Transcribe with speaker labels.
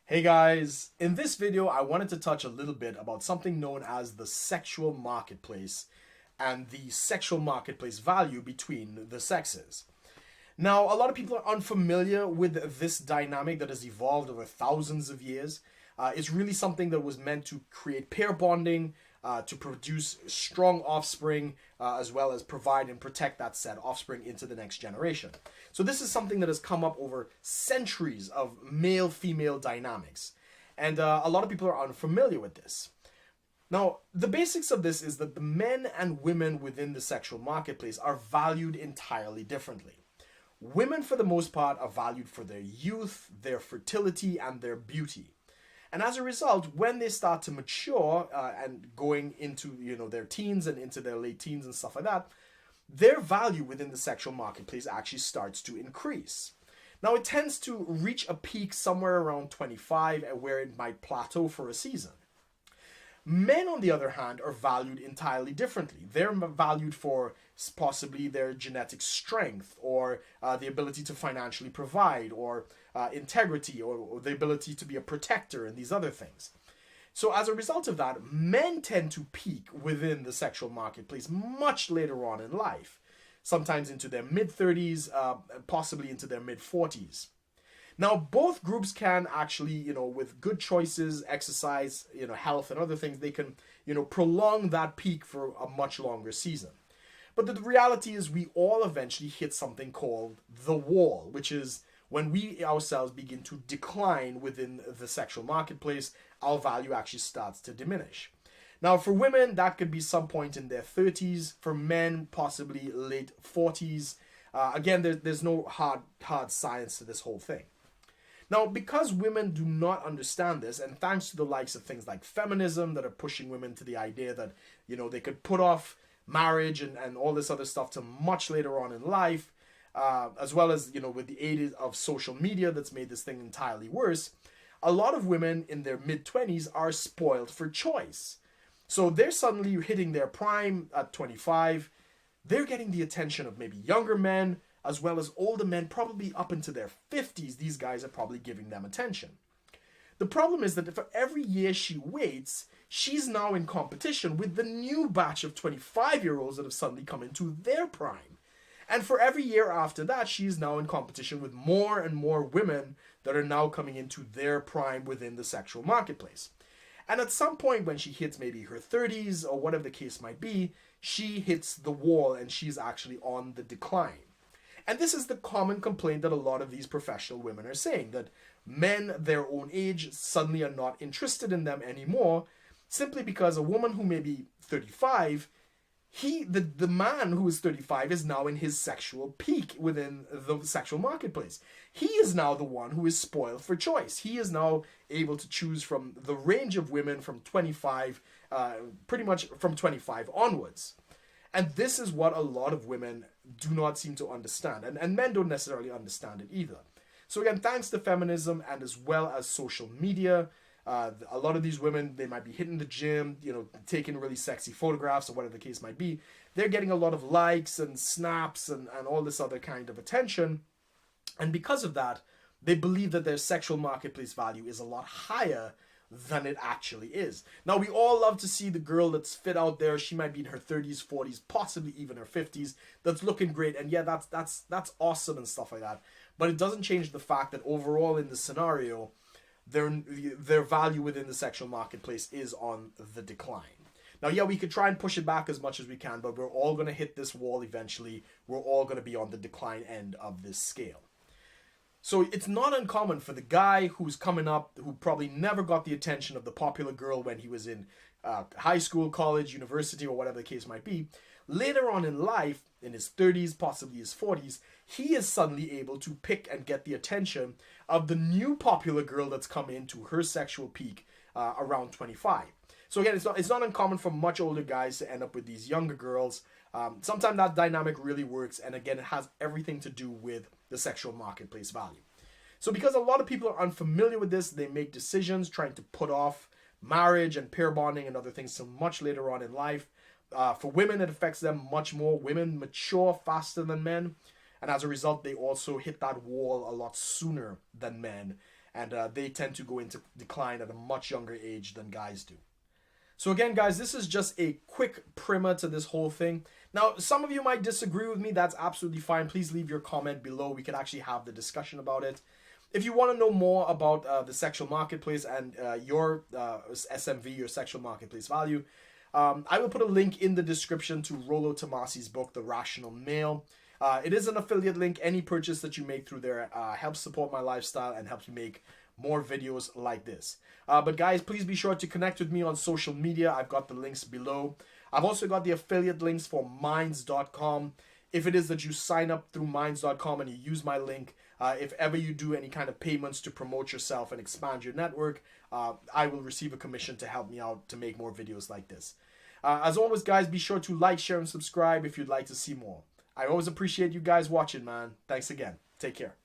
Speaker 1: Hey guys, in this video I wanted to touch a little bit about something known as the sexual marketplace and the sexual marketplace value between the sexes. Now, a lot of people are unfamiliar with this dynamic that has evolved over thousands of years. It's really something that was meant to create pair bonding, to produce strong offspring, as well as provide and protect that said offspring into the next generation. So this is something that has come up over centuries of male-female dynamics. And a lot of people are unfamiliar with this. Now, the basics of this is that the men and women within the sexual marketplace are valued entirely differently. Women, for the most part, are valued for their youth, their fertility, and their beauty. And as a result, when they start to mature and going into their teens and into their late teens and stuff like that, their value within the sexual marketplace actually starts to increase. Now, it tends to reach a peak somewhere around 25, where it might plateau for a season. Men, on the other hand, are valued entirely differently. They're valued for possibly their genetic strength, or the ability to financially provide, or integrity, or the ability to be a protector, and these other things. So as a result of that, men tend to peak within the sexual marketplace much later on in life, sometimes into their mid-30s, possibly into their mid-40s. Now, both groups can actually, with good choices, exercise, health and other things, they can, prolong that peak for a much longer season. But the reality is we all eventually hit something called the wall, which is when we ourselves begin to decline within the sexual marketplace, our value actually starts to diminish. Now, for women, that could be some point in their 30s. For men, possibly late 40s. Again, there's no hard science to this whole thing. Now, because women do not understand this, and thanks to the likes of things like feminism that are pushing women to the idea that, they could put off marriage and all this other stuff to much later on in life, as well as, with the aid of social media that's made this thing entirely worse, a lot of women in their mid-20s are spoiled for choice. So they're suddenly hitting their prime at 25. They're getting the attention of maybe younger men, as well as older men, probably up into their 50s. These guys are probably giving them attention. The problem is that for every year she waits, she's now in competition with the new batch of 25-year-olds that have suddenly come into their prime. And for every year after that, she's now in competition with more and more women that are now coming into their prime within the sexual marketplace. And at some point when she hits maybe her 30s or whatever the case might be, she hits the wall and she's actually on the decline. And this is the common complaint that a lot of these professional women are saying, that men their own age suddenly are not interested in them anymore, simply because a woman who may be 35, the man who is 35 is now in his sexual peak within the sexual marketplace. He is now the one who is spoiled for choice. He is now able to choose from the range of women from 25, pretty much from 25 onwards. And this is what a lot of women do not seem to understand. And men don't necessarily understand it either. So again, thanks to feminism and as well as social media, a lot of these women, they might be hitting the gym, taking really sexy photographs or whatever the case might be. They're getting a lot of likes and snaps and all this other kind of attention. And because of that, they believe that their sexual marketplace value is a lot higher than it actually is. Now, we all love to see the girl that's fit out there. She might be in her 30s, 40s, possibly even her 50s, that's looking great. And yeah, that's awesome and stuff like that. But it doesn't change the fact that overall in the scenario, their value within the sexual marketplace is on the decline. Now, yeah, we could try and push it back as much as we can, but we're all going to hit this wall eventually. We're all going to be on the decline end of this scale. So it's not uncommon for the guy who's coming up, who probably never got the attention of the popular girl when he was in high school, college, university, or whatever the case might be. Later on in life, in his 30s, possibly his 40s, he is suddenly able to pick and get the attention of the new popular girl that's come into her sexual peak around 25. So again, it's not uncommon for much older guys to end up with these younger girls. Sometimes that dynamic really works, and again, it has everything to do with the sexual marketplace value. So because a lot of people are unfamiliar with this, they make decisions trying to put off marriage and pair bonding and other things till much later on in life. For women, it affects them much more. Women mature faster than men, and as a result, they also hit that wall a lot sooner than men. and they tend to go into decline at a much younger age than guys do. So again, guys, this is just a quick primer to this whole thing. Now, some of you might disagree with me. That's absolutely fine. Please leave your comment below. We can actually have the discussion about it. If you want to know more about the sexual marketplace and your SMV, your sexual marketplace value, I will put a link in the description to Rollo Tomasi's book, The Rationale Male. It is an affiliate link. Any purchase that you make through there helps support my lifestyle and helps me make more videos like this. But guys, please be sure to connect with me on social media. I've got the links below. I've also got the affiliate links for minds.com. If it is that you sign up through minds.com and you use my link, if ever you do any kind of payments to promote yourself and expand your network, I will receive a commission to help me out to make more videos like this. As always, guys, be sure to like, share, and subscribe if you'd like to see more. I always appreciate you guys watching, man. Thanks again. Take care.